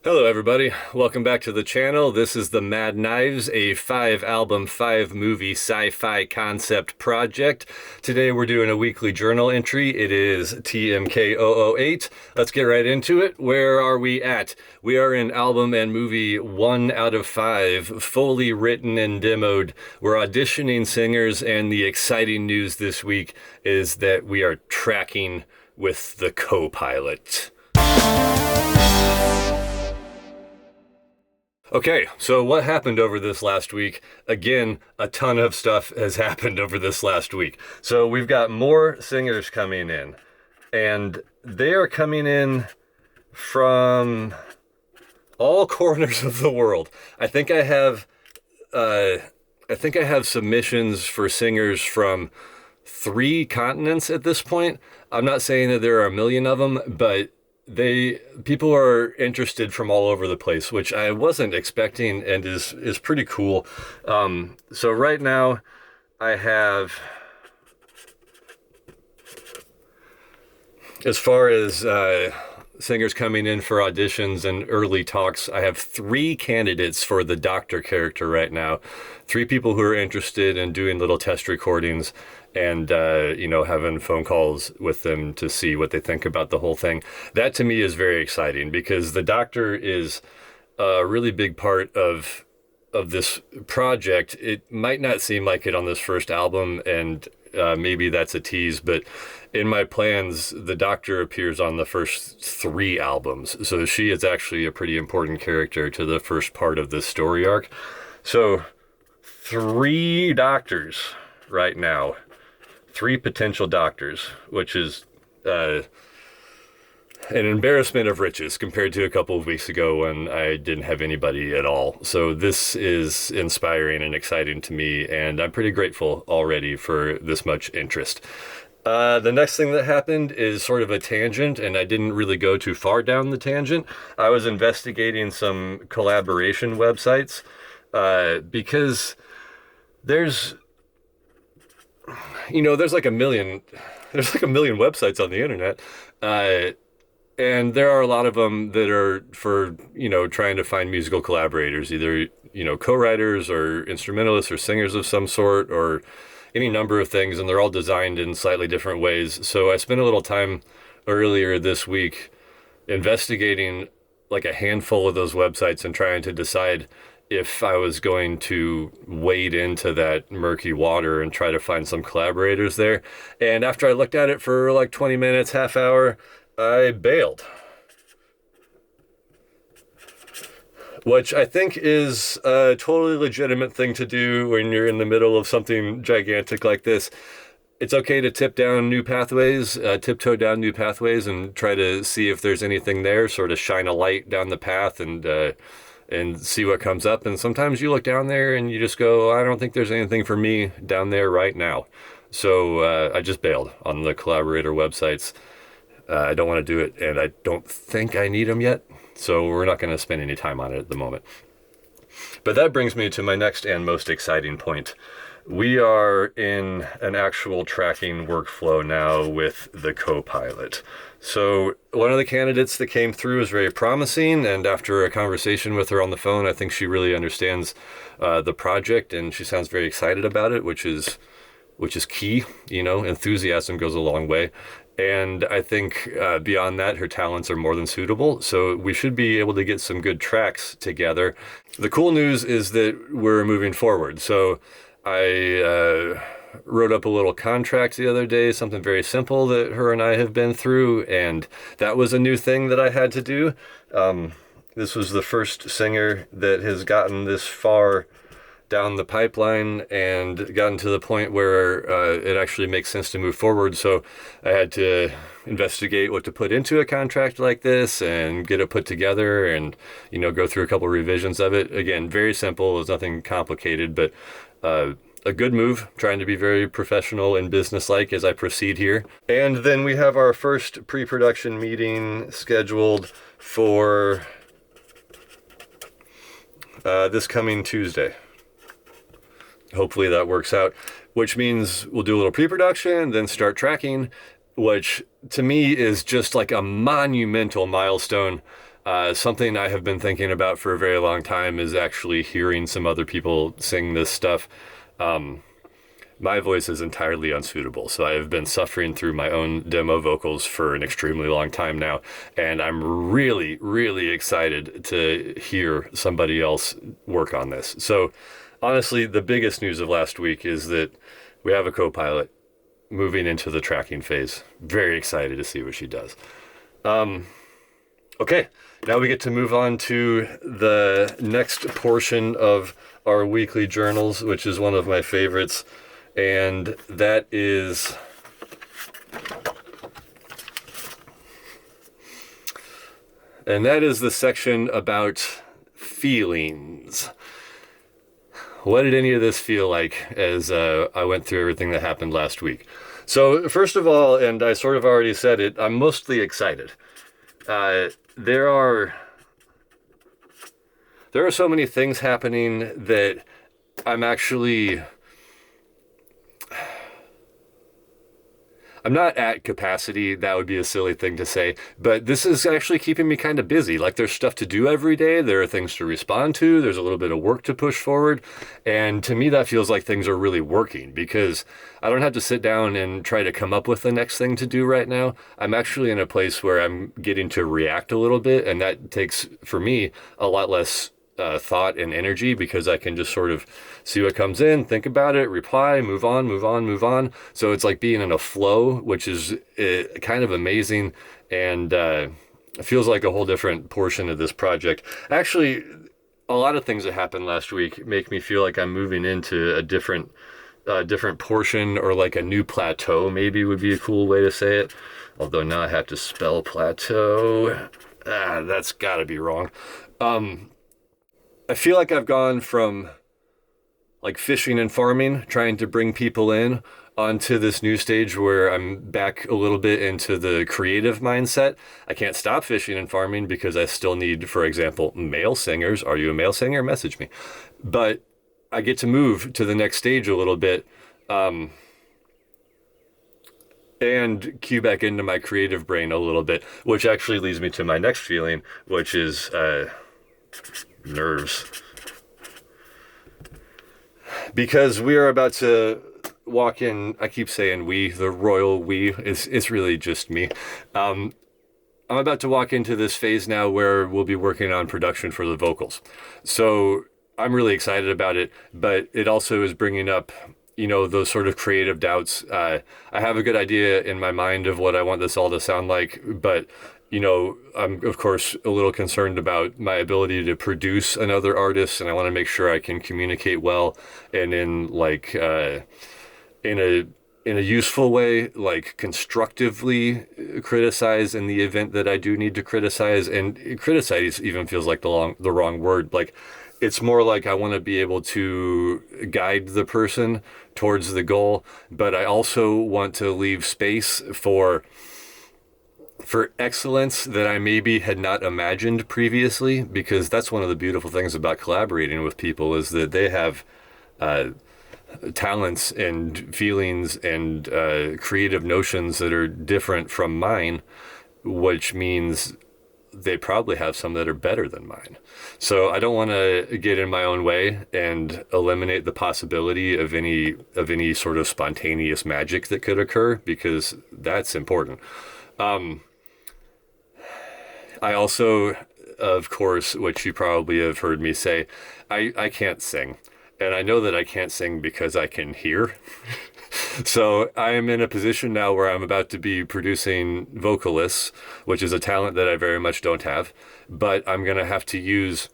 Hello everybody, welcome back to the channel. This is the Mad Knives, a 5-album, 5-movie sci-fi concept project. Today we're doing a weekly journal entry. It is TMK008. Let's get right into it. Where are we at? We are in album and movie 1 out of 5, fully written and demoed. We're auditioning singers, and the exciting news this week is that we are tracking with the co-pilot. Okay, so what happened over this last week? Again, a ton of stuff has happened over this last week. So we've got more singers coming in, and they are coming in from all corners of the world. I think I have submissions for singers from 3 continents at this point. I'm not saying that there are a million of them, but people are interested from all over the place, which I wasn't expecting, and is pretty cool. So right now I have, as far as singers coming in for auditions and early talks, I have 3 candidates for the doctor character right now. 3 people who are interested in doing little test recordings and having phone calls with them to see what they think about the whole thing. That to me is very exciting, because the doctor is a really big part of this project. It might not seem like it on this first album, and maybe that's a tease, but in my plans, the doctor appears on the first 3 albums. So she is actually a pretty important character to the first part of this story arc. So 3 doctors right now. 3 potential doctors, which is an embarrassment of riches compared to a couple of weeks ago when I didn't have anybody at all. So this is inspiring and exciting to me, and I'm pretty grateful already for this much interest. The next thing that happened is sort of a tangent, and I didn't really go too far down the tangent. I was investigating some collaboration websites because there's like a million websites on the internet, and there are a lot of them that are for trying to find musical collaborators, either co-writers or instrumentalists or singers of some sort, or any number of things, and they're all designed in slightly different ways. So I spent a little time earlier this week investigating like a handful of those websites and trying to decide if I was going to wade into that murky water and try to find some collaborators there. And after I looked at it for like 20 minutes, half hour, I bailed. Which I think is a totally legitimate thing to do when you're in the middle of something gigantic like this. It's okay to tiptoe down new pathways, and try to see if there's anything there, sort of shine a light down the path and see what comes up. And sometimes you look down there and you just go, I don't think there's anything for me down there right now. So I just bailed on the collaborator websites. I don't want to do it, and I don't think I need them yet. So we're not going to spend any time on it at the moment. But that brings me to my next and most exciting point. We are in an actual tracking workflow now with the co-pilot. So one of the candidates that came through is very promising, and after a conversation with her on the phone, I think she really understands the project, and she sounds very excited about it, which is key. Enthusiasm goes a long way. And I think beyond that, her talents are more than suitable. So we should be able to get some good tracks together. The cool news is that we're moving forward. So I wrote up a little contract the other day, something very simple that her and I have been through. And that was a new thing that I had to do. This was the first singer that has gotten this far down the pipeline and gotten to the point where it actually makes sense to move forward. So I had to investigate what to put into a contract like this and get it put together and, go through a couple revisions of it. Again, very simple. It was nothing complicated, but a good move, trying to be very professional and businesslike as I proceed here. And then we have our first pre-production meeting scheduled for this coming Tuesday. Hopefully that works out, which means we'll do a little pre-production, then start tracking, which to me is just like a monumental milestone. Something I have been thinking about for a very long time is actually hearing some other people sing this stuff. My voice is entirely unsuitable, so I have been suffering through my own demo vocals for an extremely long time now, and I'm really, really excited to hear somebody else work on this. So, honestly, the biggest news of last week is that we have a co-pilot moving into the tracking phase. Very excited to see what she does. Okay, now we get to move on to the next portion of our weekly journals, which is one of my favorites. And that is the section about feelings. What did any of this feel like as I went through everything that happened last week? So first of all, and I sort of already said it, I'm mostly excited. There are so many things happening that I'm not at capacity. That would be a silly thing to say, but this is actually keeping me kind of busy. Like, there's stuff to do every day. There are things to respond to. There's a little bit of work to push forward. And to me, that feels like things are really working because I don't have to sit down and try to come up with the next thing to do right now. I'm actually in a place where I'm getting to react a little bit. And that takes, for me, a lot less thought and energy because I can just sort of see what comes in, think about it, reply, move on, move on, move on. So it's like being in a flow, which is kind of amazing, and it feels like a whole different portion of this project. Actually, a lot of things that happened last week make me feel like I'm moving into a different portion, or like a new plateau maybe would be a cool way to say it. Although now I have to spell plateau. That's gotta be wrong. I feel like I've gone from like fishing and farming, trying to bring people in, onto this new stage where I'm back a little bit into the creative mindset. I can't stop fishing and farming because I still need, for example, male singers. Are you a male singer? Message me. But I get to move to the next stage a little bit, and cue back into my creative brain a little bit, which actually leads me to my next feeling, which is nerves. Because we are about to walk in, I keep saying we, the royal we, it's really just me. I'm about to walk into this phase now where we'll be working on production for the vocals. So I'm really excited about it, but it also is bringing up, those sort of creative doubts. I have a good idea in my mind of what I want this all to sound like, but I'm of course a little concerned about my ability to produce another artist, and I want to make sure I can communicate well and in like in a useful way, like constructively criticize in the event that I do need to criticize. And criticize even feels like the wrong word. Like, it's more like I want to be able to guide the person towards the goal, but I also want to leave space for excellence that I maybe had not imagined previously, because that's one of the beautiful things about collaborating with people, is that they have talents and feelings and creative notions that are different from mine, which means they probably have some that are better than mine. So I don't want to get in my own way and eliminate the possibility of any sort of spontaneous magic that could occur, because that's important. I also, of course, which you probably have heard me say, I can't sing. And I know that I can't sing because I can hear. So I am in a position now where I'm about to be producing vocalists, which is a talent that I very much don't have. But I'm going to have to use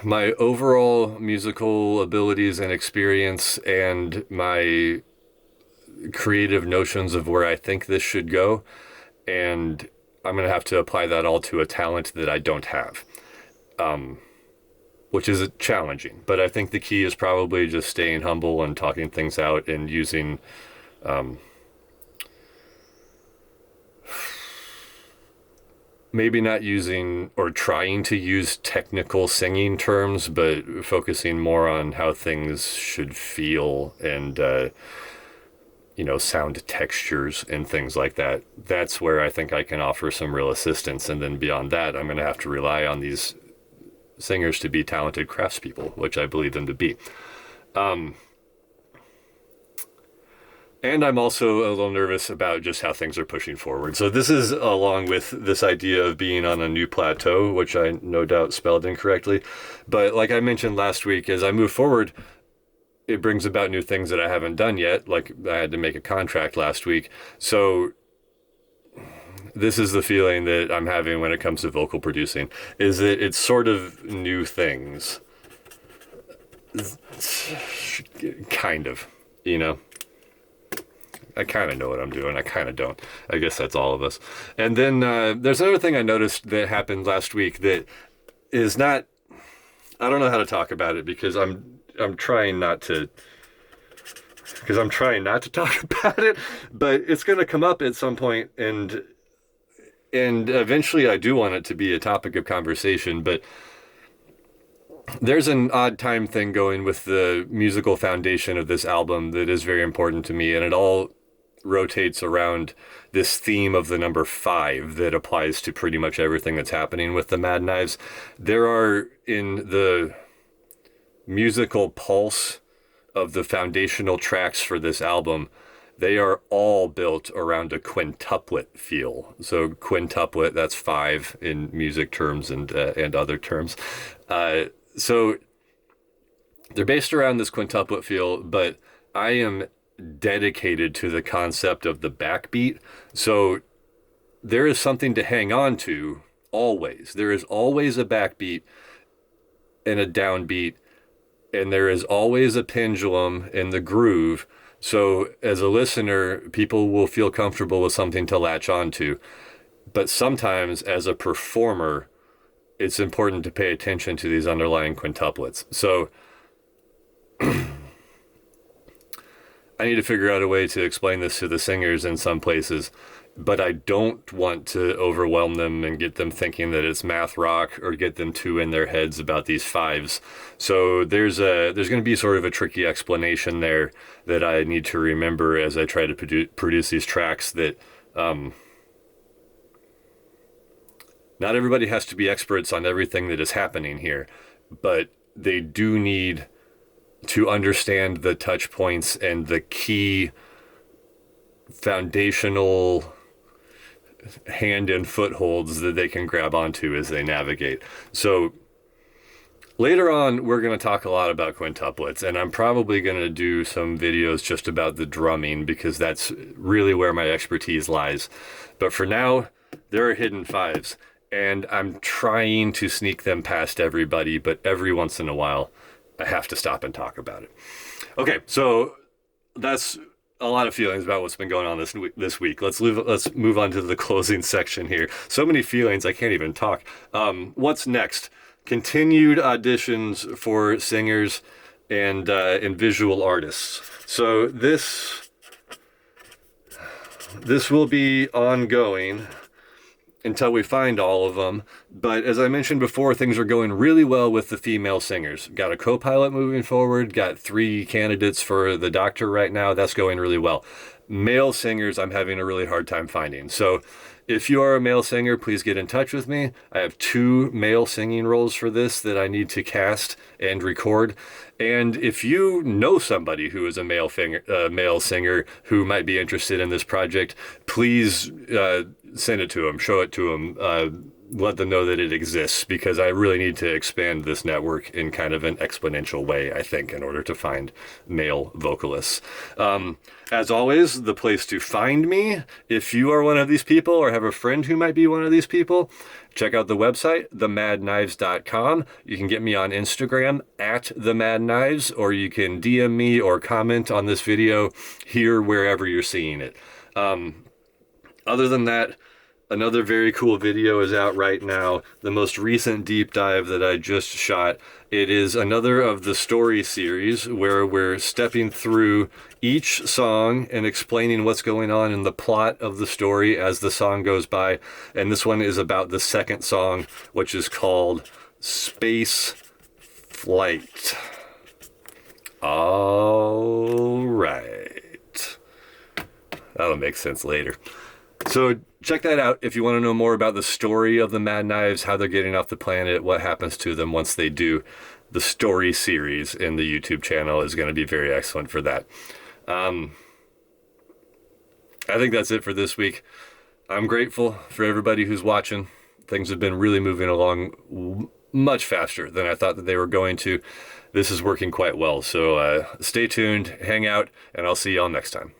my overall musical abilities and experience and my creative notions of where I think this should go. And I'm going to have to apply that all to a talent that I don't have, which is challenging. But I think the key is probably just staying humble and talking things out and using maybe not using or trying to use technical singing terms, but focusing more on how things should feel and sound textures and things like that. That's where I think I can offer some real assistance. And then beyond that, I'm going to have to rely on these singers to be talented craftspeople, which I believe them to be. And I'm also a little nervous about just how things are pushing forward. So this is along with this idea of being on a new plateau, which I no doubt spelled incorrectly. But like I mentioned last week, as I move forward, it brings about new things that I haven't done yet. Like I had to make a contract last week. So this is the feeling that I'm having when it comes to vocal producing, is that it's sort of new things. Kind of, I kind of know what I'm doing. I kind of don't. I guess that's all of us. And then there's another thing I noticed that happened last week that is not, I don't know how to talk about it because I'm trying not to talk about it, but it's going to come up at some point, and eventually I do want it to be a topic of conversation. But there's an odd time thing going with the musical foundation of this album that is very important to me, and it all rotates around this theme of the number 5 that applies to pretty much everything that's happening with the Mad Knives. There are, in the musical pulse of the foundational tracks for this album, they are all built around a quintuplet feel. So quintuplet, that's 5 in music terms and other terms. So they're based around this quintuplet feel, but I am dedicated to the concept of the backbeat. So there is something to hang on to always. There is always a backbeat and a downbeat, and there is always a pendulum in the groove. So as a listener, people will feel comfortable with something to latch onto. But sometimes as a performer, it's important to pay attention to these underlying quintuplets. So I need to figure out a way to explain this to the singers in some places, but I don't want to overwhelm them and get them thinking that it's math rock or get them too in their heads about these 5s. So there's going to be sort of a tricky explanation there that I need to remember as I try to produce these tracks, that not everybody has to be experts on everything that is happening here, but they do need to understand the touch points and the key foundational hand and footholds that they can grab onto as they navigate. So later on, we're going to talk a lot about quintuplets, and I'm probably going to do some videos just about the drumming because that's really where my expertise lies. But for now, there are hidden 5s, and I'm trying to sneak them past everybody, but every once in a while, I have to stop and talk about it. Okay, so that's a lot of feelings about what's been going on this week. Let's move on to the closing section here. So many feelings, I can't even talk. What's next? Continued auditions for singers and visual artists. So this will be ongoing until we find all of them. But as I mentioned before, things are going really well with the female singers. Got a co-pilot moving forward, got 3 candidates for the doctor right now. That's going really well. Male singers, I'm having a really hard time finding. So if you are a male singer, please get in touch with me. I have 2 male singing roles for this that I need to cast and record. And if you know somebody who is a male singer who might be interested in this project, please send it to them, show it to them, let them know that it exists, because I really need to expand this network in kind of an exponential way, I think, in order to find male vocalists. As always, the place to find me, if you are one of these people or have a friend who might be one of these people, check out the website, themadknives.com. You can get me on Instagram @themadknives, or you can DM me or comment on this video here wherever you're seeing it. Other than that, another very cool video is out right now. The most recent deep dive that I just shot. It is another of the story series where we're stepping through each song and explaining what's going on in the plot of the story as the song goes by. And this one is about the second song, which is called Space Flight. All right. That'll make sense later. So check that out if you want to know more about the story of the Mad Knives, how they're getting off the planet, what happens to them once they do. The story series in the YouTube channel is going to be very excellent for that. I think that's it for this week. I'm grateful for everybody who's watching. Things have been really moving along much faster than I thought that they were going to. This is working quite well. So stay tuned, hang out, and I'll see y'all next time.